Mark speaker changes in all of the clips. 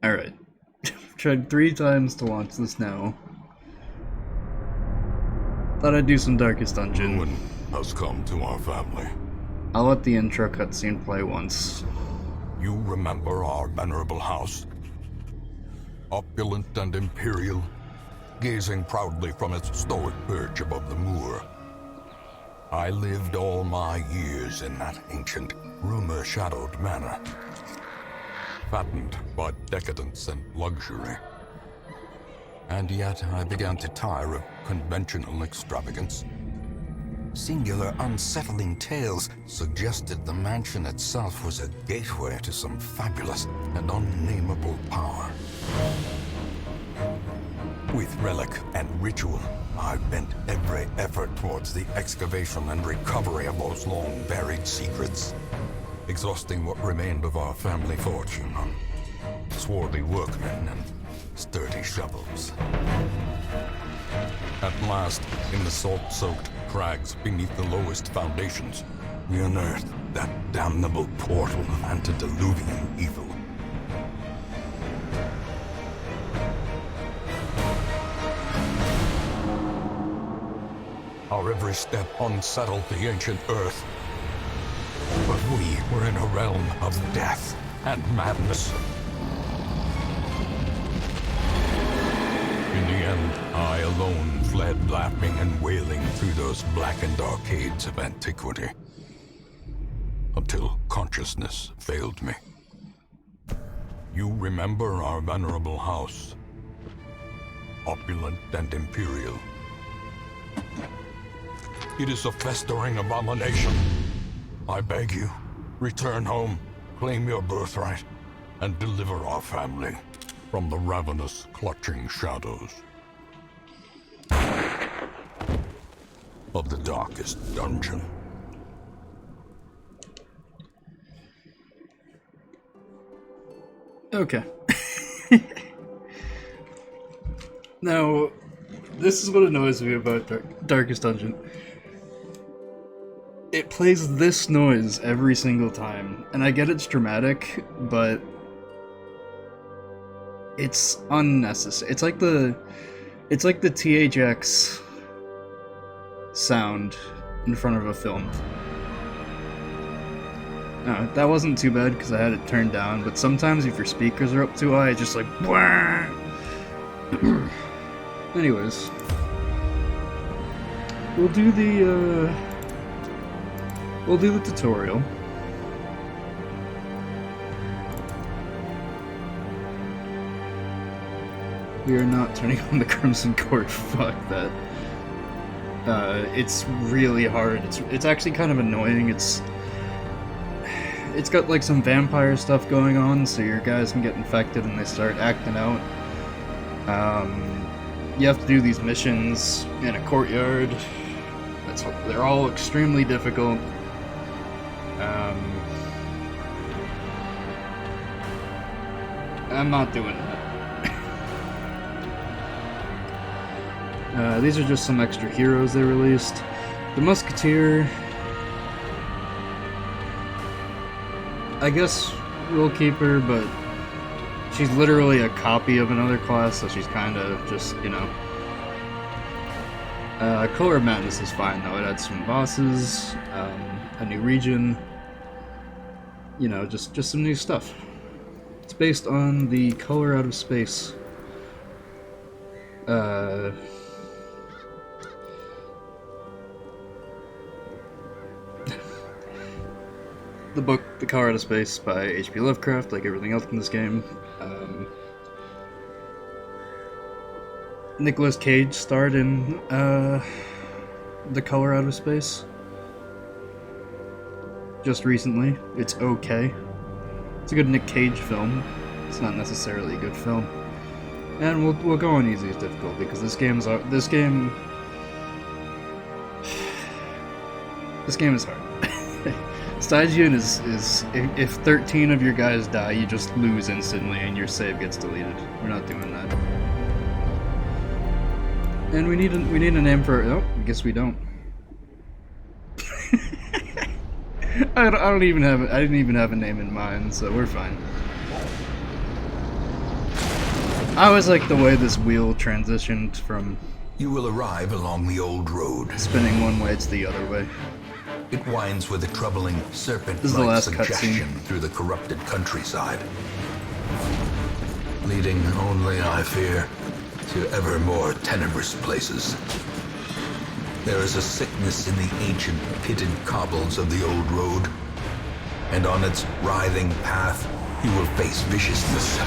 Speaker 1: Alright. Tried 3 times to launch this now. Thought I'd do some Darkest Dungeon.
Speaker 2: Ruin has come to our family.
Speaker 1: I'll let the intro cutscene play once.
Speaker 2: You remember our venerable house? Opulent and imperial, gazing proudly from its stoic perch above the moor. I lived all my years in that ancient, rumor-shadowed manor, fattened by decadence and luxury. And yet I began to tire of conventional extravagance. Singular, unsettling tales suggested the mansion itself was a gateway to some fabulous and unnameable power. With relic and ritual, I bent every effort towards the excavation and recovery of those long-buried secrets, exhausting what remained of our family fortune on swarthy workmen and sturdy shovels. At last, in the salt-soaked crags beneath the lowest foundations, we unearthed that damnable portal of antediluvian evil. Our every step unsettled the ancient earth. But we were in a realm of death and madness. In the end, I alone fled laughing and wailing through those blackened arcades of antiquity, until consciousness failed me. You remember our venerable house, opulent and imperial. It is a festering abomination. I beg you, return home, claim your birthright, and deliver our family from the ravenous, clutching shadows of the darkest dungeon.
Speaker 1: Okay. Now, this is what annoys me about Darkest Dungeon. It plays this noise every single time, and I get it's dramatic, but it's unnecessary. It's like the THX sound in front of a film. No, that wasn't too bad because I had it turned down, but sometimes if your speakers are up too high, it's just like anyways. We'll do the tutorial. We are not turning on the Crimson Court. Fuck that. It's really hard. It's actually kind of annoying. It's got like some vampire stuff going on, so your guys can get infected and they start acting out. You have to do these missions in a courtyard. They're all extremely difficult. I'm not doing that. These are just some extra heroes they released. The Musketeer, I guess we'll keep her, but she's literally a copy of another class, so she's kind of just, you know. Color of Madness is fine though. It adds some bosses, a new region, you know, just some new stuff. It's based on the Color Out of Space. The book, The Color Out of Space by H.P. Lovecraft, like everything else in this game. Nicolas Cage starred in The Color Out of Space just recently. It's okay. It's a good Nick Cage film. It's not necessarily a good film. And we'll go on easiest difficulty because this game is hard. Stygian is if 13 of your guys die, you just lose instantly and your save gets deleted. We're not doing that. And we need a name for. Oh, I guess we don't. I didn't even have a name in mind, so we're fine. I always like the way this wheel transitioned from
Speaker 2: You will arrive along the old road.
Speaker 1: spinning one way to the other way.
Speaker 2: It winds with a troubling
Speaker 1: This is the
Speaker 2: serpent-like
Speaker 1: last
Speaker 2: suggestion
Speaker 1: cutscene.
Speaker 2: through the corrupted countryside, leading only, I fear, to ever more tenebrous places. There is a sickness in the ancient pitted cobbles of the old road, and on its writhing path you will face viciousness,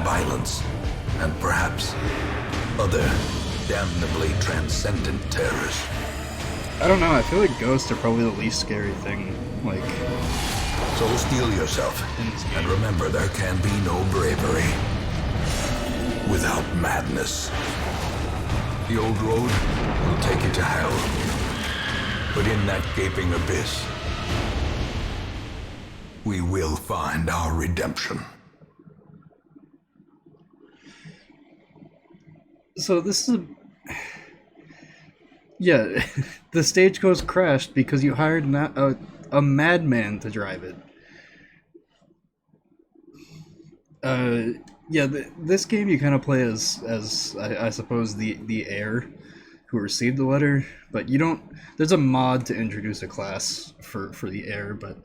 Speaker 2: violence, and perhaps other damnably transcendent terrors.
Speaker 1: I don't know, I feel like ghosts are probably the least scary thing, like,
Speaker 2: So steel yourself,
Speaker 1: in this game.
Speaker 2: and remember there can be no bravery without madness. The old road will take you to hell, but in that gaping abyss, we will find our redemption.
Speaker 1: So this is yeah, the stagecoach crashed because you hired a madman to drive it. Yeah, this game you kind of play as I suppose the heir who received the letter, but you don't. There's a mod to introduce a class for the heir, but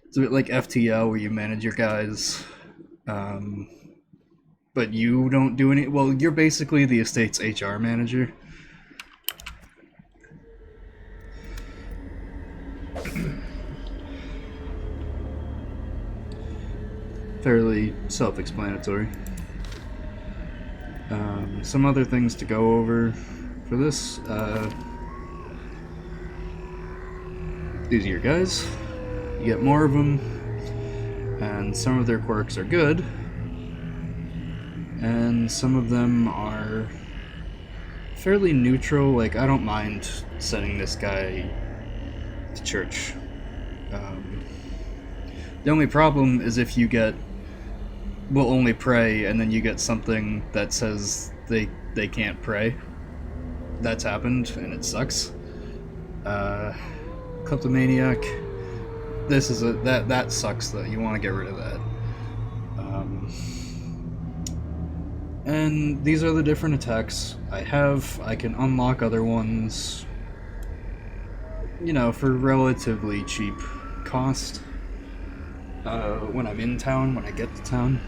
Speaker 1: it's a bit like FTL where you manage your guys, but you don't do any. Well, you're basically the estate's HR manager. Fairly self-explanatory. Some other things to go over for this. These are your guys. You get more of them, and some of their quirks are good, and some of them are fairly neutral. Like, I don't mind sending this guy to church. The only problem is if you get will only pray, and then you get something that says they can't pray. That's happened, and it sucks. Kleptomaniac. This is that sucks though. You want to get rid of that. And these are the different attacks I have. I can unlock other ones, you know, for relatively cheap cost. When I'm in town, when I get to town.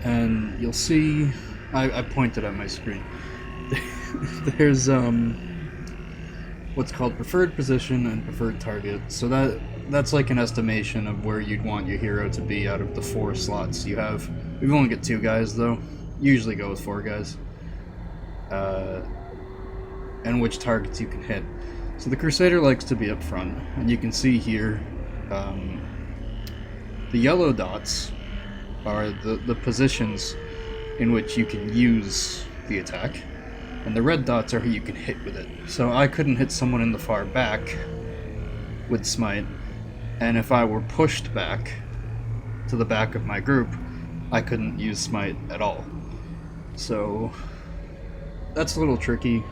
Speaker 1: And you'll see, I pointed at my screen. There's what's called preferred position and preferred target. So that's like an estimation of where you'd want your hero to be out of the 4 slots you have. We've only got 2 guys though. Usually go with 4 guys. And which targets you can hit. So the Crusader likes to be up front, and you can see here the yellow dots are the positions in which you can use the attack, and the red dots are who you can hit with it. So I couldn't hit someone in the far back with Smite, and if I were pushed back to the back of my group, I couldn't use Smite at all. So that's a little tricky.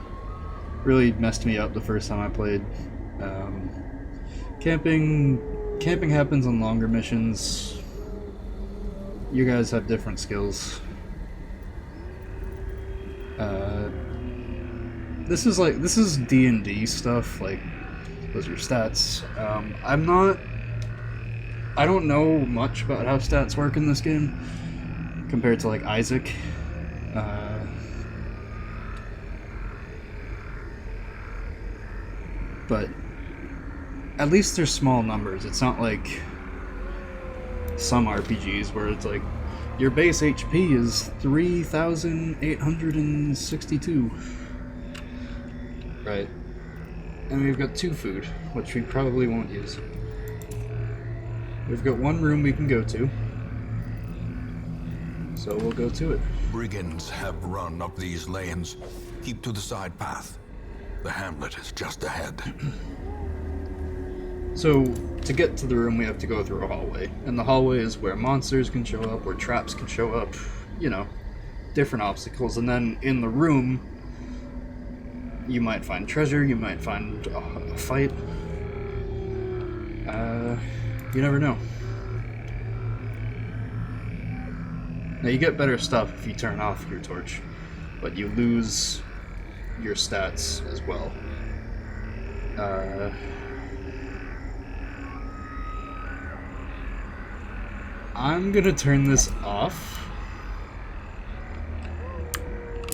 Speaker 1: Really messed me up the first time I played. Camping happens on longer missions. You guys have different skills. This is D&D stuff, like, those are stats. I don't know much about how stats work in this game, compared to, like, Isaac. But at least they're small numbers. It's not like some RPGs where it's like your base HP is 3,862. Right. And we've got 2 food, which we probably won't use. We've got 1 room we can go to, so we'll go to it.
Speaker 2: Brigands have run up these lanes. Keep to the side path. The hamlet is just ahead.
Speaker 1: So, to get to the room, we have to go through a hallway. And the hallway is where monsters can show up, where traps can show up, you know, different obstacles. And then in the room, you might find treasure, you might find a fight. You never know. Now you get better stuff if you turn off your torch, but you lose your stats as well. I'm gonna turn this off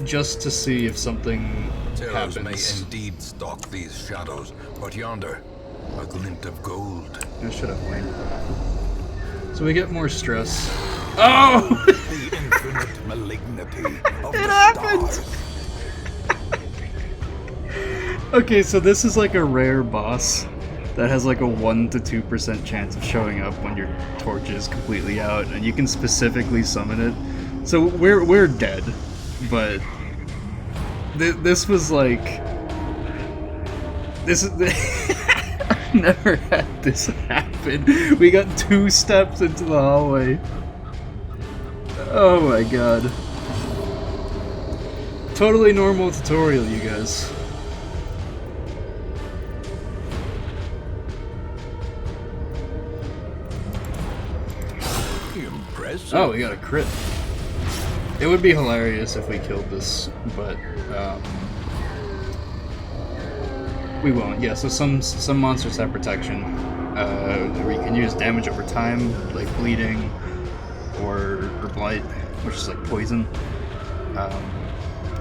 Speaker 1: just to see if something
Speaker 2: Terrors may
Speaker 1: happens.
Speaker 2: indeed stalk these shadows, but yonder, a glint of gold.
Speaker 1: I should have waited. So we get more stress. Oh!
Speaker 2: The infinite malignity of
Speaker 1: It
Speaker 2: the
Speaker 1: happened!
Speaker 2: stars.
Speaker 1: Okay, so this is like a rare boss that has like a 1 to 2% chance of showing up when your torch is completely out, and you can specifically summon it. So we're dead, but this was like this is I've never had this happen. We got 2 steps into the hallway. Oh my god. Totally normal tutorial, you guys.
Speaker 2: Impressive.
Speaker 1: Oh, we got a crit. It would be hilarious if we killed this, but we won't. Yeah, so some monsters have protection. Where you can use damage over time, like bleeding or blight, which is like poison.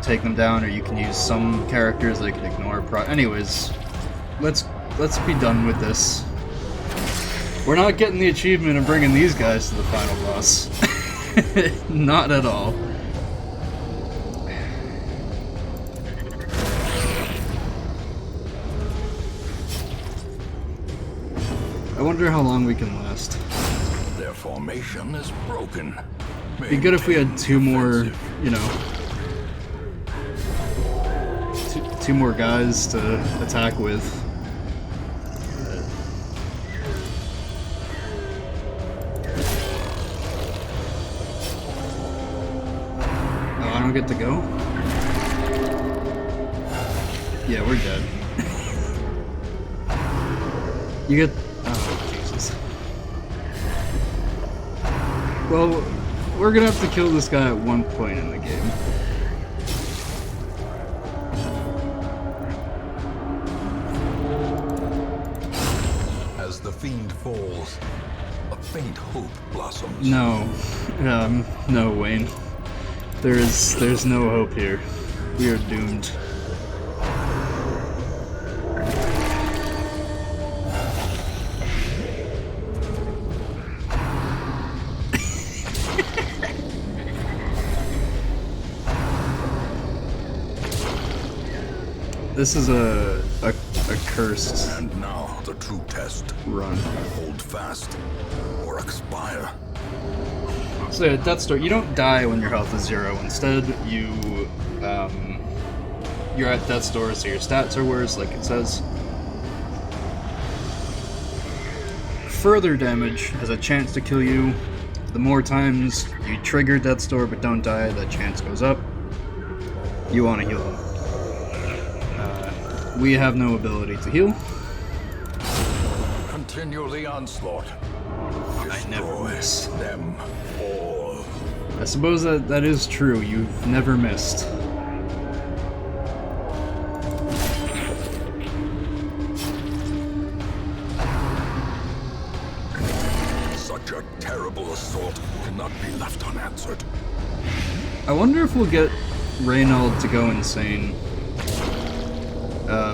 Speaker 1: Take them down, or you can use some characters that can ignore. Anyways, let's be done with this. We're not getting the achievement of bringing these guys to the final boss. Not at all. I wonder how long we can last.
Speaker 2: Their formation is broken.
Speaker 1: It'd be good if we had 2 more, you know, two more guys to attack with. Oh, I don't get to go? Yeah, we're dead. You get... Oh, Jesus. Well, we're gonna have to kill this guy at one point in the game.
Speaker 2: As the fiend falls, a faint hope blossoms.
Speaker 1: No. No, Wayne. There's no hope here. We are doomed. This is a cursed
Speaker 2: And now the true test.
Speaker 1: run.
Speaker 2: Hold fast or expire.
Speaker 1: So yeah, Death's Door, you don't die when your health is 0. Instead, you're at Death's Door, so your stats are worse, like it says. Further damage has a chance to kill you. The more times you trigger Death's Door but don't die, that chance goes up. You want to heal them. We have no ability to heal.
Speaker 2: Continue the onslaught.
Speaker 1: I never miss.
Speaker 2: Them all.
Speaker 1: I suppose that is true. You've never missed.
Speaker 2: Such a terrible assault cannot be left unanswered.
Speaker 1: I wonder if we'll get Reynald to go insane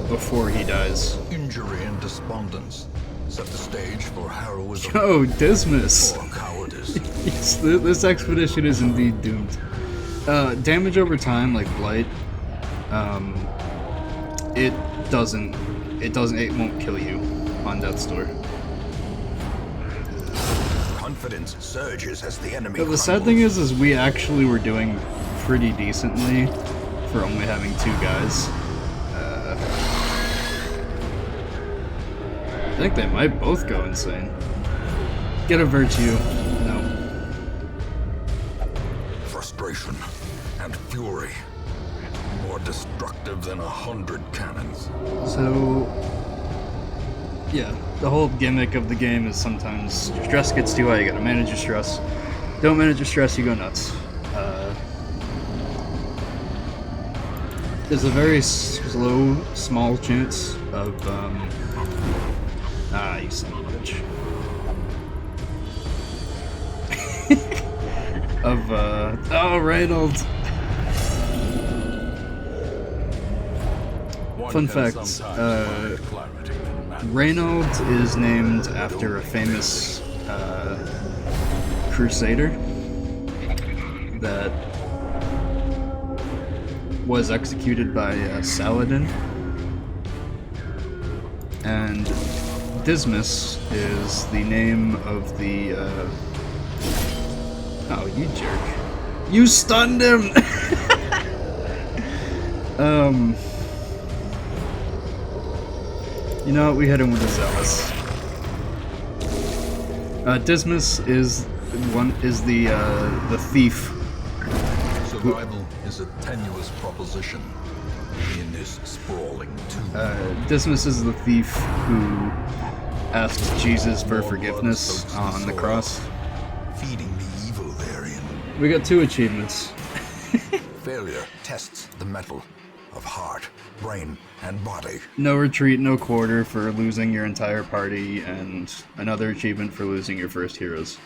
Speaker 1: before he dies.
Speaker 2: Injury and despondence set the stage for heroism
Speaker 1: Oh, Dismas!
Speaker 2: or cowardice.
Speaker 1: Yes, this expedition is indeed doomed. Damage over time, like Blight, it won't kill you on Death's Door.
Speaker 2: Confidence surges as the enemy
Speaker 1: But the sad thing is we actually were doing pretty decently for only having 2 guys. I think they might both go insane. Get a virtue. No.
Speaker 2: frustration and fury, more destructive than 100 cannons.
Speaker 1: So, yeah, the whole gimmick of the game is sometimes your stress gets too high, you gotta manage your stress. Don't manage your stress, you go nuts. there's a very slow, small chance of, you son of a bitch. Oh, Reynolds! Fun fact, Reynolds is named after a famous, crusader that was executed by Saladin, and Dismas is the name of the, oh, you jerk. You stunned him! You know what, we hit him with a zealous. Dismas is the thief.
Speaker 2: Survival is a tenuous proposition in this sprawling tomb.
Speaker 1: Dismas is the thief who asked Jesus for forgiveness on the cross.
Speaker 2: Feeding the evil therein.
Speaker 1: We got 2 achievements.
Speaker 2: Failure tests the mettle of heart, brain, and body.
Speaker 1: No retreat, no quarter for losing your entire party, and another achievement for losing your first heroes.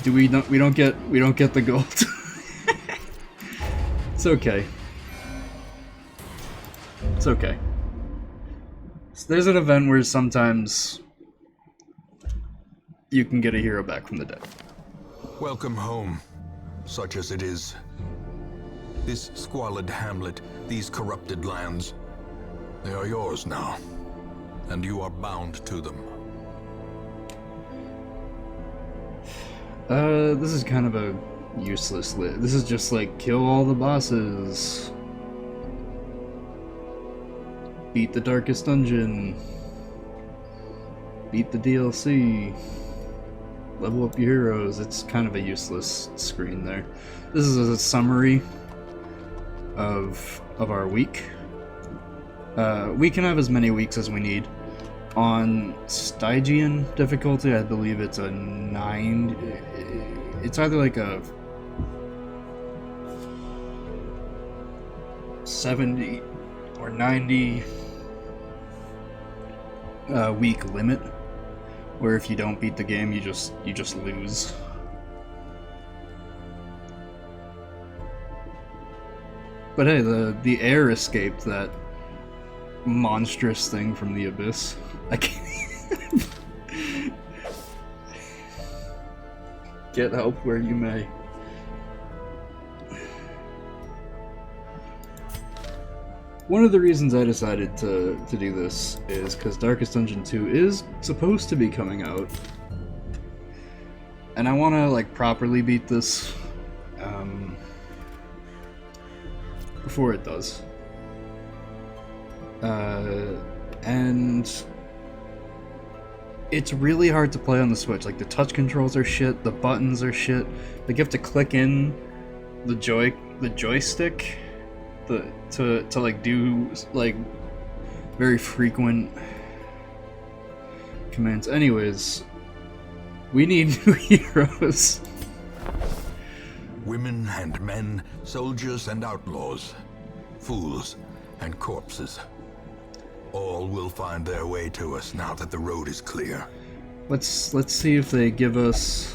Speaker 1: We don't get the gold. It's okay. It's okay. So there's an event where sometimes you can get a hero back from the dead.
Speaker 2: Welcome home, such as it is. This squalid hamlet, these corrupted lands, they are yours now, and you are bound to them.
Speaker 1: This is kind of a useless list. This is just like, kill all the bosses. Beat the darkest dungeon. Beat the DLC. Level up your heroes. It's kind of a useless screen there. This is a summary of our week. We can have as many weeks as we need. On Stygian difficulty, I believe it's a 9. It's either like a 70 or 90 week limit, where if you don't beat the game, you just lose. But hey, the air escaped that monstrous thing from the abyss. I can't. Get help where you may. One of the reasons I decided to do this is because Darkest Dungeon 2 is supposed to be coming out. And I want to, like, properly beat this before it does. And it's really hard to play on the Switch. Like, the touch controls are shit, the buttons are shit. Like, you have to click in the joystick to like do like very frequent commands. Anyways, we need new heroes.
Speaker 2: Women and men, soldiers and outlaws, fools and corpses. All will find their way to us now that the road is clear.
Speaker 1: Let's see if they give us...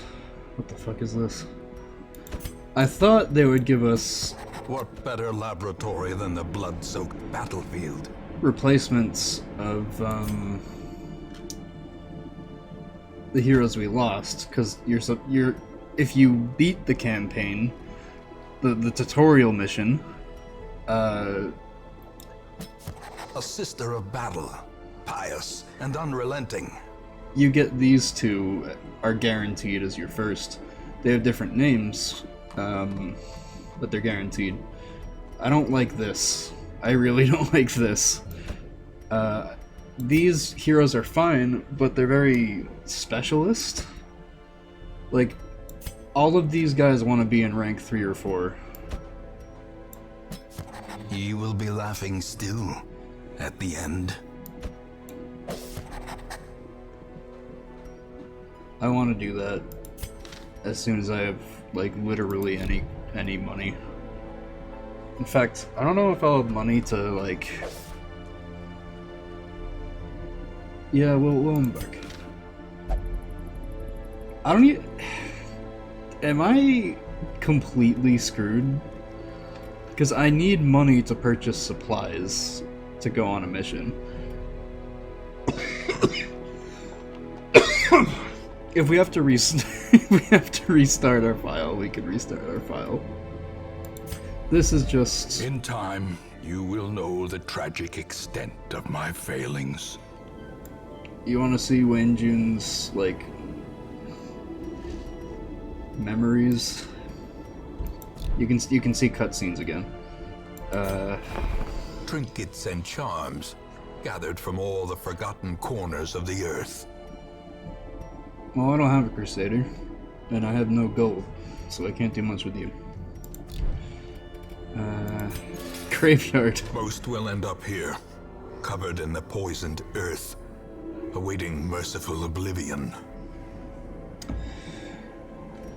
Speaker 1: What the fuck is this? I thought they would give us...
Speaker 2: What better laboratory than the blood-soaked battlefield?
Speaker 1: Replacements of, the heroes we lost, because you're if you beat the campaign, the tutorial mission,
Speaker 2: a sister of battle, pious and unrelenting.
Speaker 1: You get these two are guaranteed as your first. They have different names, but they're guaranteed. I don't like this. I really don't like this. These heroes are fine, but they're very specialist. Like, all of these guys want to be in rank 3 or 4.
Speaker 2: You will be laughing still at the end.
Speaker 1: I want to do that as soon as I have, like, literally any money. In fact, I don't know if I'll have money to, like... Yeah, we'll embark. I don't need... Am I completely screwed? Because I need money to purchase supplies to go on a mission. If we have to if we have to restart our file, we can restart our file. This is just...
Speaker 2: In time, you will know the tragic extent of my failings.
Speaker 1: You want to see Wayne June's, like, memories? You can see cutscenes again.
Speaker 2: Trinkets and charms gathered from all the forgotten corners of the earth.
Speaker 1: Well, I don't have a Crusader, and I have no gold, so I can't do much with you. Graveyard.
Speaker 2: Most will end up here, covered in the poisoned earth, awaiting merciful oblivion.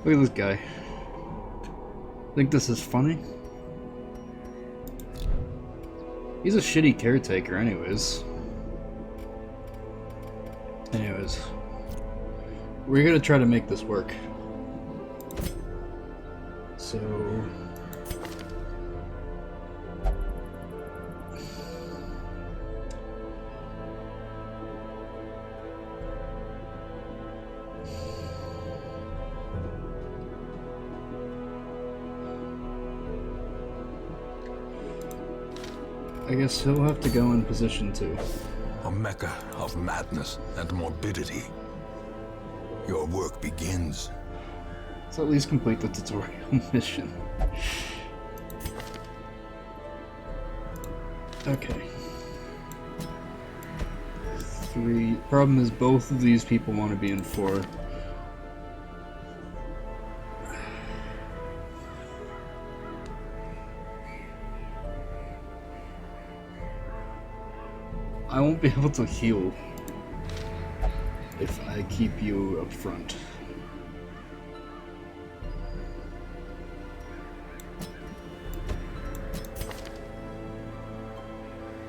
Speaker 1: Look at this guy. Think this is funny? He's a shitty caretaker anyways. We're gonna try to make this work. So... I guess he'll have to go in position 2.
Speaker 2: A mecca of madness and morbidity. Your work begins.
Speaker 1: Let's at least complete the tutorial mission. Okay. 3. Problem is both of these people want to be in 4. I won't be able to heal if I keep you up front.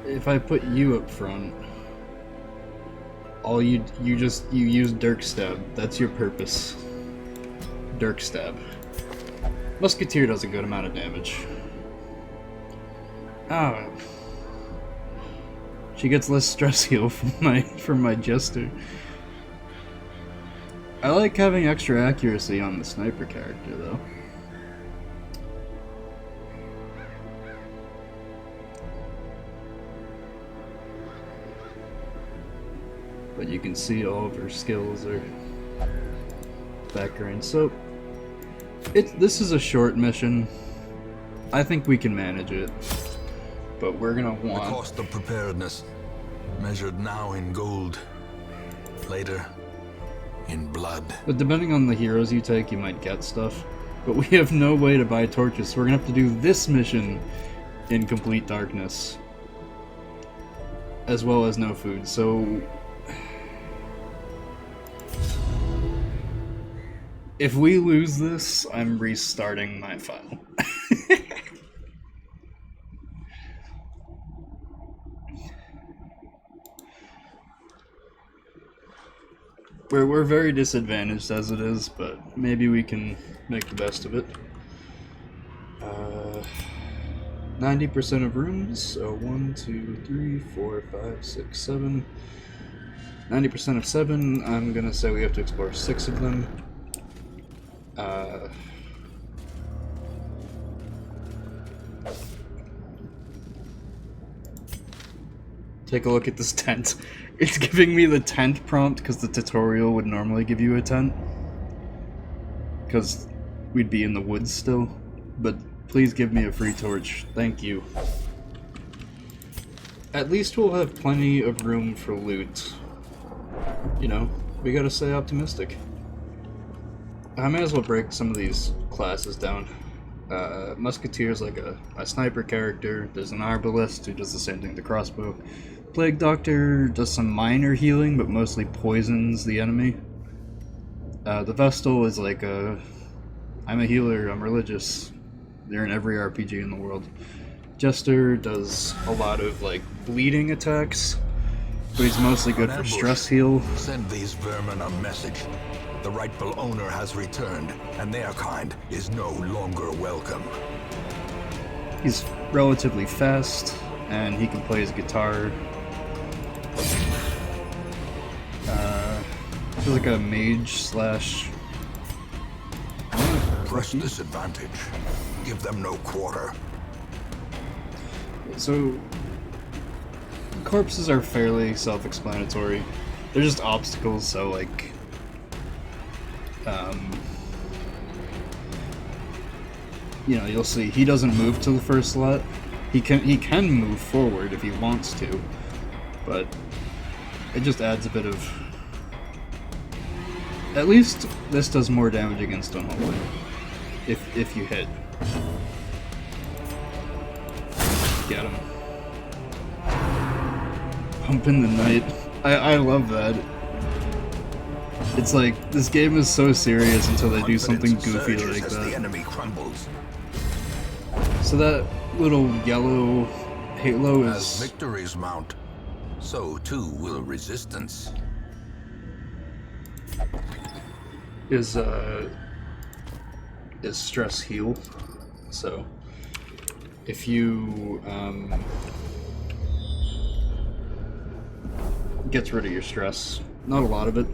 Speaker 1: If I put you up front, all you use Dirk Stab. That's your purpose. Dirk Stab. Musketeer does a good amount of damage. Ah. She gets less stress heal from my Jester. I like having extra accuracy on the sniper character though. But you can see all of her skills are background. So this is a short mission. I think we can manage it. But we're gonna want...
Speaker 2: The cost of preparedness, measured now in gold, later in blood.
Speaker 1: But depending on the heroes you take, you might get stuff. But we have no way to buy torches, so we're gonna have to do this mission in complete darkness. As well as no food, so... If we lose this, I'm restarting my file. We're very disadvantaged as it is, but maybe we can make the best of it. 90% of rooms, so 1, 2, 3, 4, 5, 6, 7. 90% of 7, I'm gonna say we have to explore 6 of them. Take a look at this tent. It's giving me the tent prompt because the tutorial would normally give you a tent. Because we'd be in the woods still. But please give me a free torch. Thank you. At least we'll have plenty of room for loot. You know, we gotta stay optimistic. I may as well break some of these classes down. Musketeer's like a sniper character. There's an arbalist who does the same thing, the crossbow. Plague Doctor does some minor healing, but mostly poisons the enemy. The Vestal is like I'm a healer, I'm religious. They're in every RPG in the world. Jester does a lot of like bleeding attacks, but he's mostly good
Speaker 2: An
Speaker 1: for
Speaker 2: ambush.
Speaker 1: stress heal.
Speaker 2: Send these vermin a message. The rightful owner has returned, and their kind is no longer welcome.
Speaker 1: He's relatively fast, and he can play his guitar. He's like a mage slash.
Speaker 2: Press disadvantage. Give them no quarter.
Speaker 1: So, corpses are fairly self-explanatory. They're just obstacles, so like, you know, you'll see he doesn't move to the first slot. He can move forward if he wants to, but it just adds a bit of. At least this does more damage against unholy, if you hit. Get him. Pump in the night. I love that. It's like, this game is so serious until they do something goofy like
Speaker 2: as the
Speaker 1: that.
Speaker 2: enemy crumbles.
Speaker 1: So that little yellow halo
Speaker 2: As
Speaker 1: is...
Speaker 2: victories mount, so too will resistance.
Speaker 1: is stress heal. So if you gets rid of your stress, not a lot of it.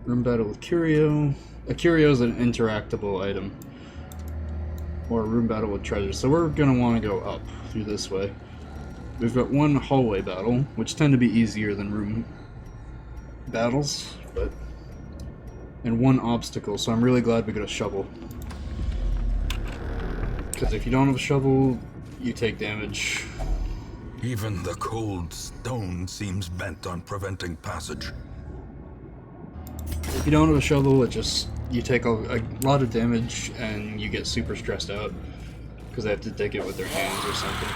Speaker 1: Room battle with curio. A curio is an interactable item, or room battle with treasure. So we're gonna want to go up through this way. We've got one hallway battle, which tend to be easier than room battles, and one obstacle, so I'm really glad we got a shovel. Because if you don't have a shovel, you take damage.
Speaker 2: Even the cold stone seems bent on preventing passage.
Speaker 1: If you don't have a shovel, you take a lot of damage and you get super stressed out because they have to dig it with their hands or something.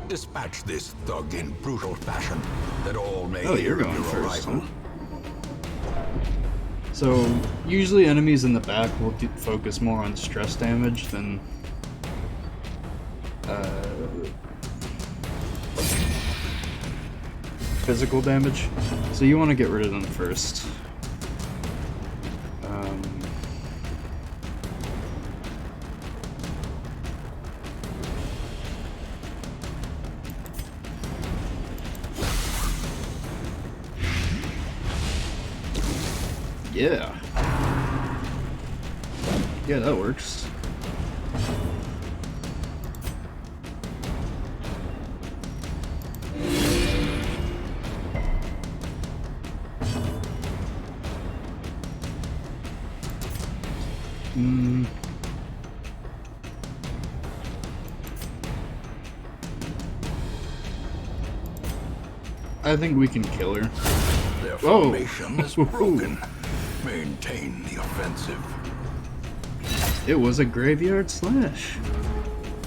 Speaker 2: Dispatch this thug in brutal fashion, that all may
Speaker 1: Oh,
Speaker 2: hear
Speaker 1: you're
Speaker 2: of
Speaker 1: going
Speaker 2: your
Speaker 1: first,
Speaker 2: arrival.
Speaker 1: huh? So, usually enemies in the back will focus more on stress damage than physical damage. So you want to get rid of them first. Yeah. Yeah, that works. I think we can kill her.
Speaker 2: Their
Speaker 1: Whoa.
Speaker 2: formation is broken. Maintain the offensive.
Speaker 1: It was a graveyard slash.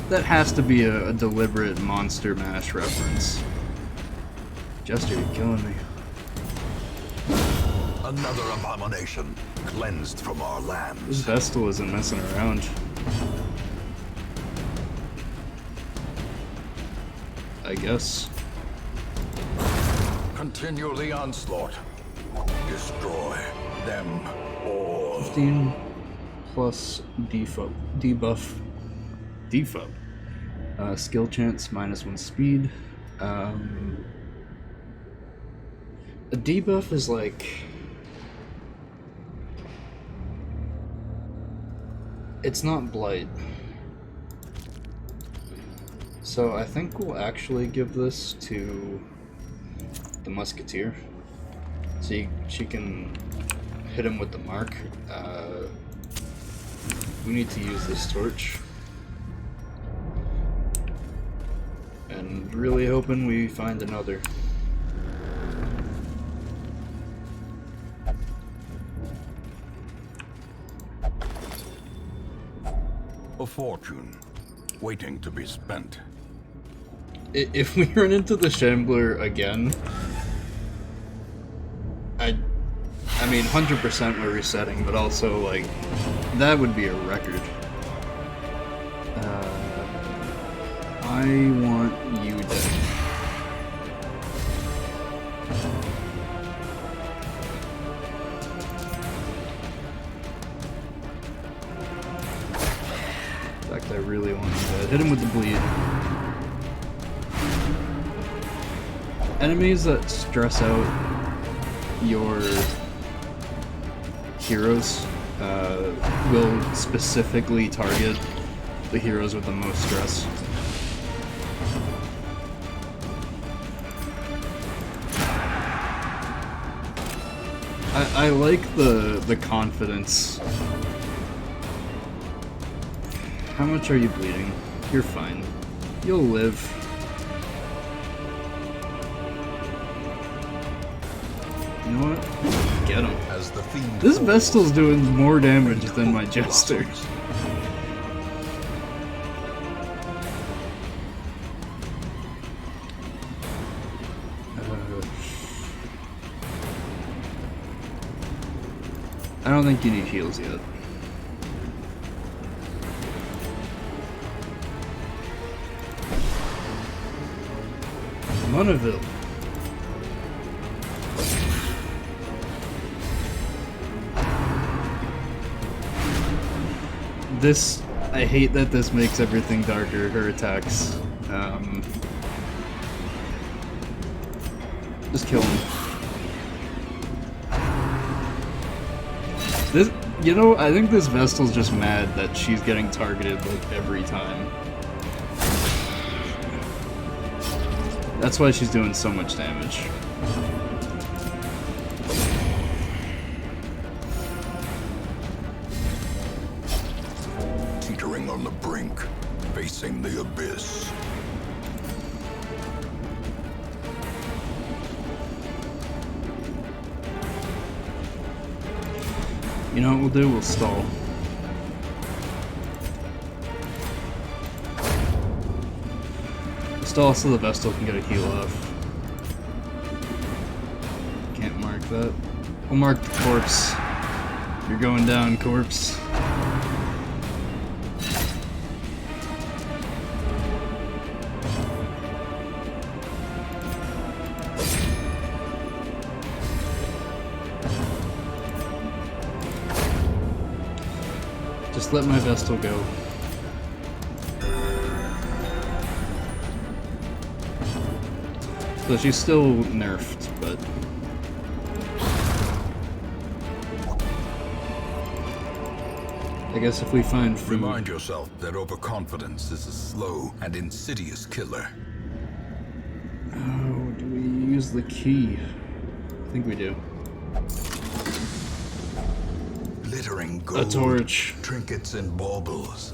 Speaker 1: That has to be a deliberate Monster Mash reference. Jester, you're killing me.
Speaker 2: Another abomination cleansed from our
Speaker 1: This
Speaker 2: lands.
Speaker 1: Vestal isn't messing around. I guess.
Speaker 2: Continue the onslaught. Destroy them all.
Speaker 1: 15 plus debuff. Skill chance -1 speed. A debuff is like... It's not blight. So I think we'll actually give this to the Musketeer. So she can hit him with the mark. We need to use this torch. And really hoping we find another.
Speaker 2: A fortune waiting to be spent.
Speaker 1: If we run into the Shambler again, I mean 100% we're resetting, but also like that would be a record. I want you dead. In fact, I really want him dead. Hit him with the bleed. Enemies that stress out your heroes will specifically target the heroes with the most stress. I like the confidence. How much are you bleeding? You're fine. You'll live. You know what? Get him.
Speaker 2: As the fiend
Speaker 1: This
Speaker 2: falls,
Speaker 1: Vestal's doing more damage than my Jester. I don't think you need heals yet. Monaville. This, I hate that this makes everything darker, her attacks. Just kill him. This, you know, I think this Vestal's just mad that she's getting targeted like every time. That's why she's doing so much damage.
Speaker 2: teetering on the brink, facing the abyss.
Speaker 1: You know what we'll do? We'll stall. Stall so the Vestal can get a heal off. Can't mark that. We'll mark the corpse. You're going down, corpse. Just let my Vestal go. So she's still nerfed, but... I guess if we find food...
Speaker 2: Remind yourself that overconfidence is a slow and insidious killer.
Speaker 1: Oh, do we use the key? I think we do.
Speaker 2: Glittering gold,
Speaker 1: A torch.
Speaker 2: trinkets and baubles,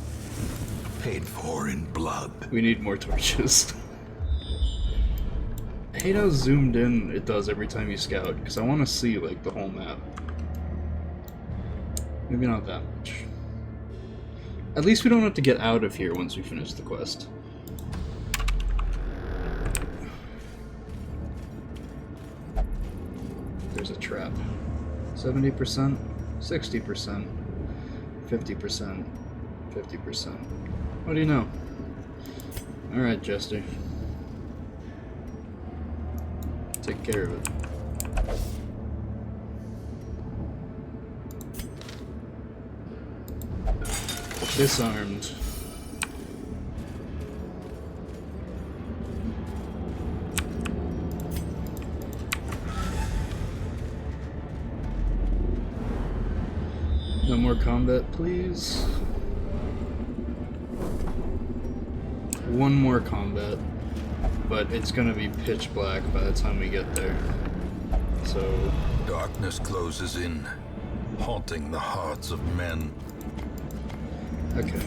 Speaker 2: paid for in blood.
Speaker 1: We need more torches. I hate how zoomed in it does every time you scout, because I want to see, like, the whole map. Maybe not that much. At least we don't have to get out of here once we finish the quest. There's a trap. 70%, 60%, 50%, 50%. What do you know? Alright, Jester. Take care of it. Disarmed. No more combat, please. One more combat, but it's gonna be pitch black by the time we get there. So...
Speaker 2: Darkness closes in, haunting the hearts of men.
Speaker 1: okay.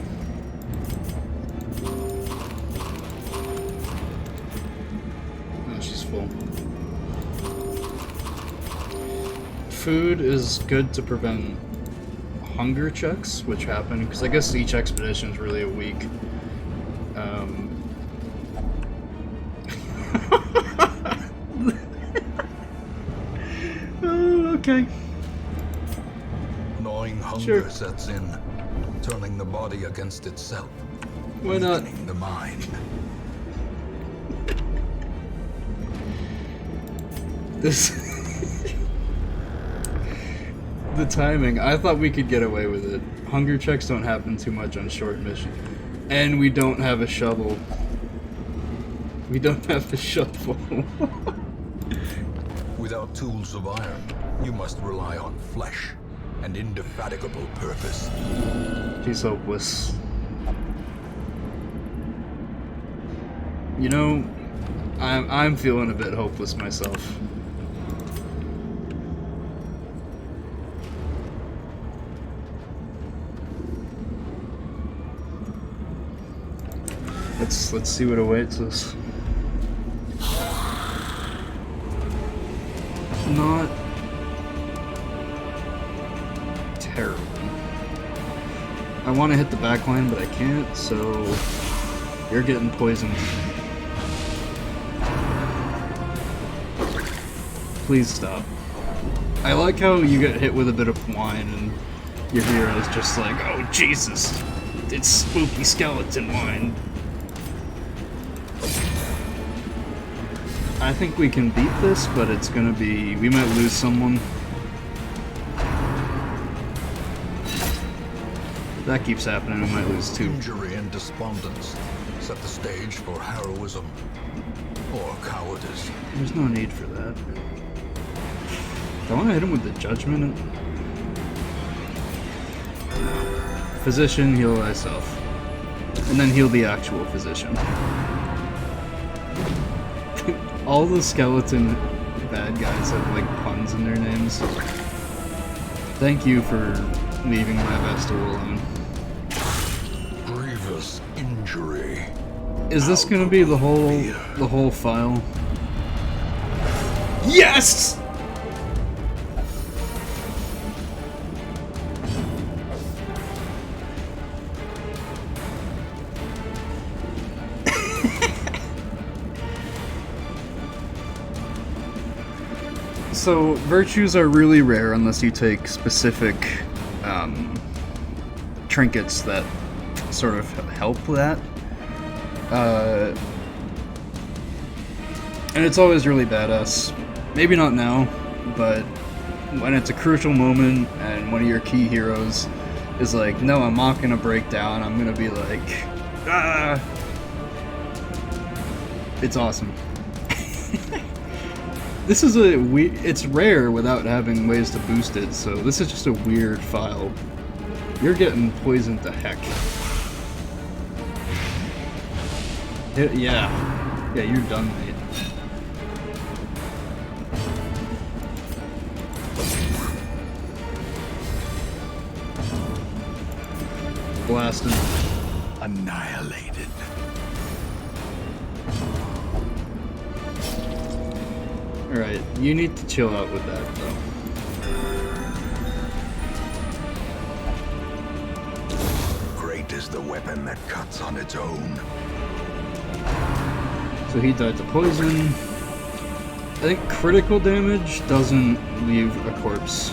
Speaker 1: Oh, she's full. Food is good to prevent hunger checks, which happen, because I guess each expedition is really a week. Okay.
Speaker 2: Gnawing hunger
Speaker 1: Sure.
Speaker 2: sets in, turning the body against itself.
Speaker 1: Why not?
Speaker 2: Weakening the mind.
Speaker 1: This... the timing. I thought we could get away with it. Hunger checks don't happen too much on short missions. And we don't have a shovel. We don't have a shovel.
Speaker 2: Without tools of iron, you must rely on flesh and indefatigable purpose.
Speaker 1: She's hopeless. You know, I'm feeling a bit hopeless myself. Let's see what awaits us. Not terrible. I want to hit the back line, but I can't, so you're getting poisoned. Please stop. I like how you get hit with a bit of wine and your hero is just like, oh Jesus, it's spooky skeleton wine. I think we can beat this, but it's gonna be... we might lose someone. If that keeps happening, we might lose two.
Speaker 2: Injury and despondence set the stage for heroism or cowardice.
Speaker 1: There's no need for that. I want to hit him with the judgment. Physician, heal thyself. And then heal the actual physician. All the skeleton bad guys have like puns in their names. Thank you for leaving my Vestal alone.
Speaker 2: Grievous injury.
Speaker 1: Is this gonna be the whole file? Yes! So, virtues are really rare unless you take specific trinkets that sort of help that. And it's always really badass. Maybe not now, but when it's a crucial moment and one of your key heroes is like, no, I'm not gonna break down, I'm gonna be like, ah! It's awesome. This is it's rare without having ways to boost it, so this is just a weird file. You're getting poisoned to heck. Yeah, you're done, mate. Blasted.
Speaker 2: Annihilated.
Speaker 1: Alright, you need to chill out with that, though.
Speaker 2: Great is the weapon that cuts on its own.
Speaker 1: So he died to poison. I think critical damage doesn't leave a corpse.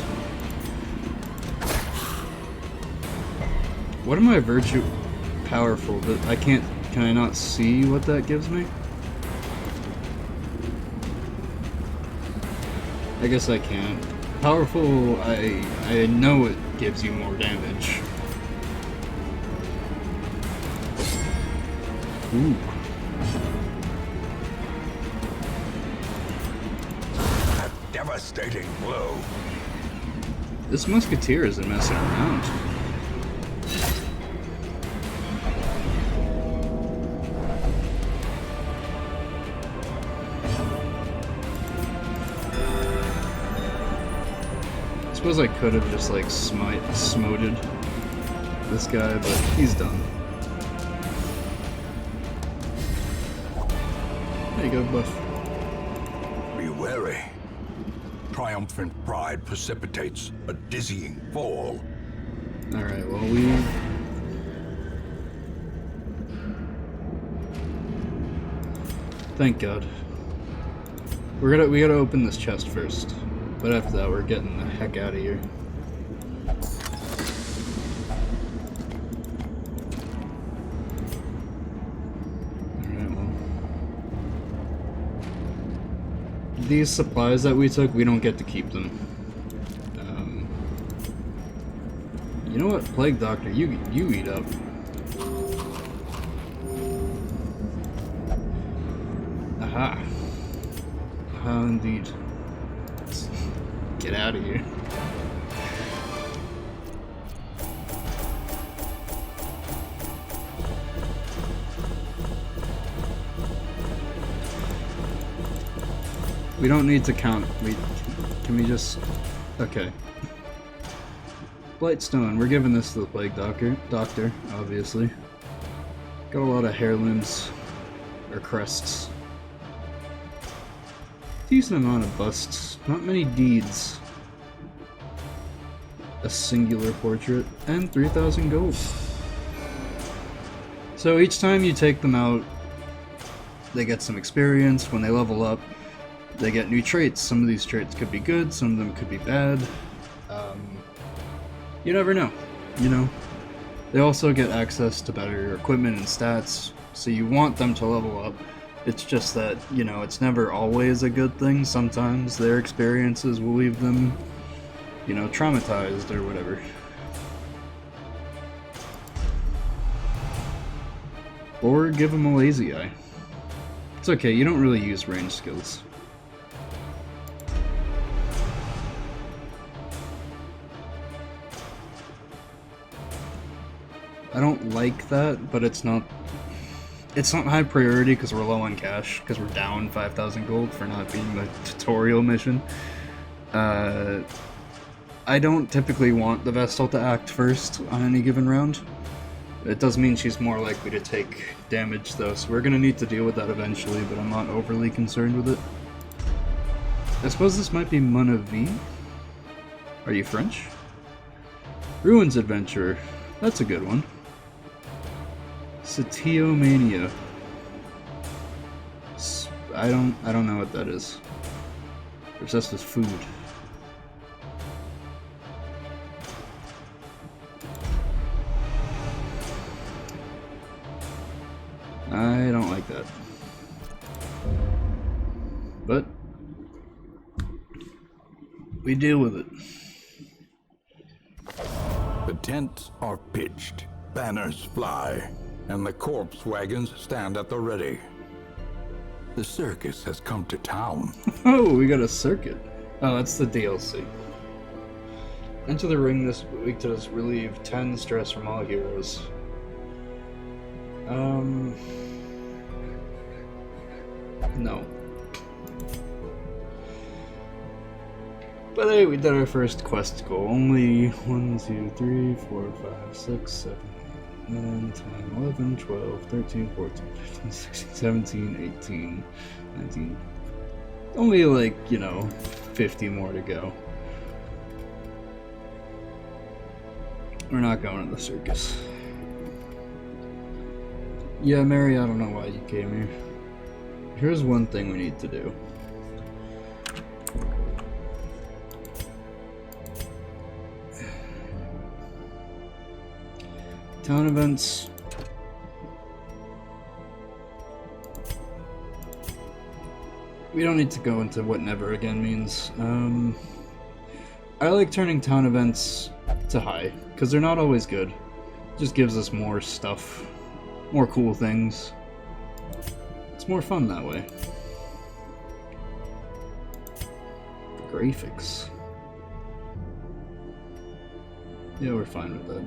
Speaker 1: What am I virtue powerful? But I can't. Can I not see what that gives me? I guess I can't. Powerful, I know it gives you more damage. Ooh.
Speaker 2: A devastating blow.
Speaker 1: This musketeer isn't messing around. I suppose I could have just like smoted this guy, but he's done. There you go, buff.
Speaker 2: Be wary. Triumphant pride precipitates a dizzying fall.
Speaker 1: Alright, well we... Thank God. We gotta open this chest first. But after that, we're getting the heck out of here. Alright, well. these supplies that we took, we don't get to keep them. You know what, Plague Doctor, you eat up. Aha. Aha, indeed. Let's get out of here. We don't need to count. Can we just... Okay. Blightstone. We're giving this to the Plague Doctor, obviously. Got a lot of hair limbs. Or crests. Decent amount of busts. Not many deeds. A singular portrait. And 3,000 gold. So each time you take them out, they get some experience. When they level up, they get new traits. Some of these traits could be good, some of them could be bad. You never know, you know? They also get access to better equipment and stats, so you want them to level up. It's just that, you know, it's never always a good thing. Sometimes their experiences will leave them, you know, traumatized or whatever. Or give them a lazy eye. It's okay, you don't really use range skills. I don't like that, but it's not high priority because we're low on cash, because we're down 5,000 gold for not being the tutorial mission. I don't typically want the Vestal to act first on any given round. It does mean she's more likely to take damage though, so we're gonna need to deal with that eventually, but I'm not overly concerned with it. I suppose this might be Monavi? Are you French? Ruins Adventurer. That's a good one. Satiomania. I don't know what that is. Obsessed with food. I don't like that. But we deal with it.
Speaker 2: The tents are pitched, banners fly, and the corpse wagons stand at the ready. The circus has come to town.
Speaker 1: Oh, we got a circuit. Oh, that's the DLC. Enter the ring this week to relieve 10 stress from all heroes. No. But hey, we did our first quest goal. Only 1, 2, 3, 4, 5, 6, 7, 9, 10, 11, 12, 13, 14, 15, 16, 17, 18, 19. Only like, you know, 50 more to go. We're not going to the circus. Yeah, Mary, I don't know why you came here. Here's one thing we need to do. Town events. We don't need to go into what never again means. I like turning town events to high, because they're not always good. It just gives us more stuff, more cool things. It's more fun that way. The graphics. Yeah, we're fine with that.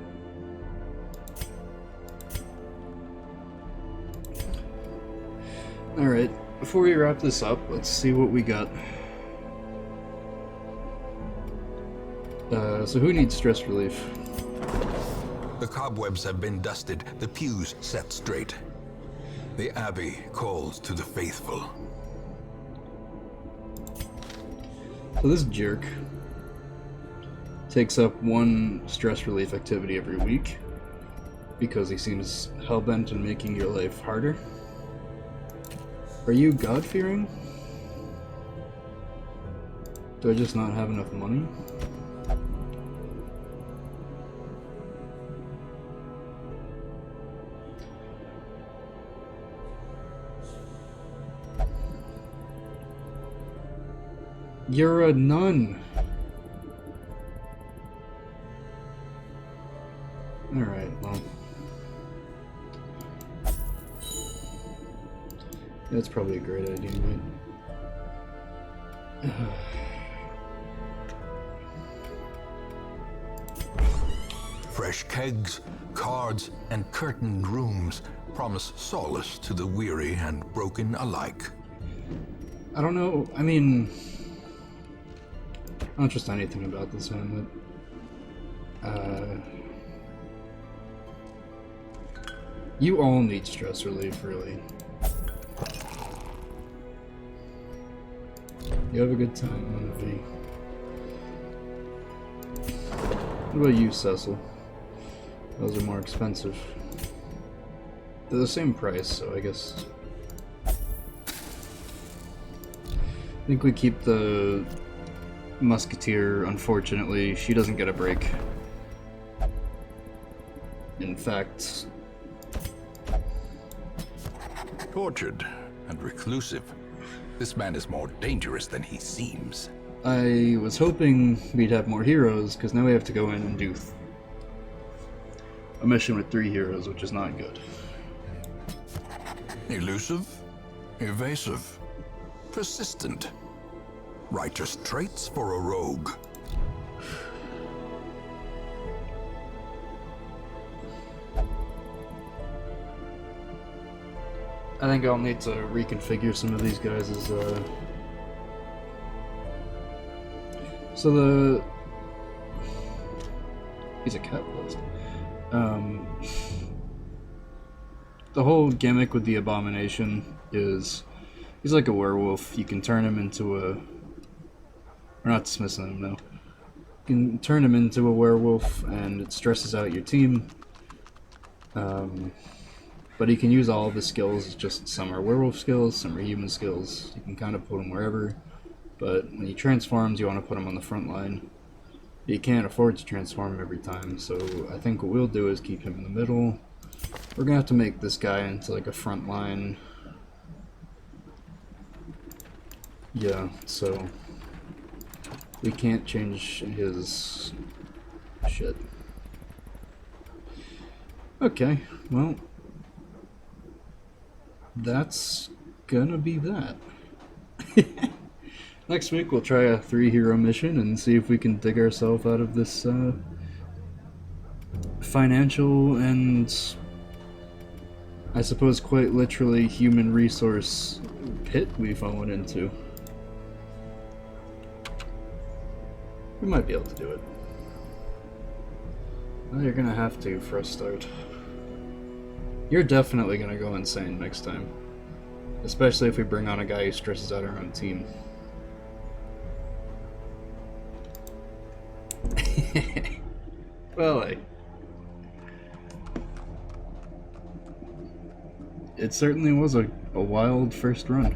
Speaker 1: Alright, before we wrap this up, let's see what we got. So who needs stress relief?
Speaker 2: The cobwebs have been dusted, the pews set straight. The Abbey calls to the faithful.
Speaker 1: So this jerk takes up one stress relief activity every week because he seems hellbent on making your life harder. Are you God-fearing? Do I just not have enough money? You're a nun. Alright, well. That's probably a great idea, right?
Speaker 2: Fresh kegs, cards, and curtained rooms promise solace to the weary and broken alike.
Speaker 1: I don't know, I mean... I don't trust anything about this one, but... you all need stress relief, really. You have a good time on the V. What about you, Cecil? Those are more expensive. They're the same price, so I guess... I think we keep the Musketeer. Unfortunately, she doesn't get a break. In fact...
Speaker 2: Tortured and reclusive, this man is more dangerous than he seems.
Speaker 1: I was hoping we'd have more heroes, because now we have to go in and do a mission with 3 heroes, which is not good.
Speaker 2: Elusive, evasive, persistent. Righteous traits for a rogue.
Speaker 1: I think I'll need to reconfigure some of these guys as, so he's a cat post. The whole gimmick with the Abomination is he's like a werewolf. You can turn him into a... We're not dismissing him, no. You can turn him into a werewolf and it stresses out your team. But he can use all of his skills. Just some are werewolf skills, some are human skills. You can kind of put him wherever. But when he transforms, you want to put him on the front line. You can't afford to transform him every time, so I think what we'll do is keep him in the middle. We're gonna have to make this guy into like a front line. Yeah, so we can't change his shit. Okay, well, that's gonna be that. Next week we'll try a 3-hero mission and see if we can dig ourselves out of this financial and I suppose quite literally human resource pit we've fallen into. We might be able to do it. Well, you're gonna have to for a start. You're definitely gonna go insane next time. Especially if we bring on a guy who stresses out our own team. Well, it certainly was a wild first run.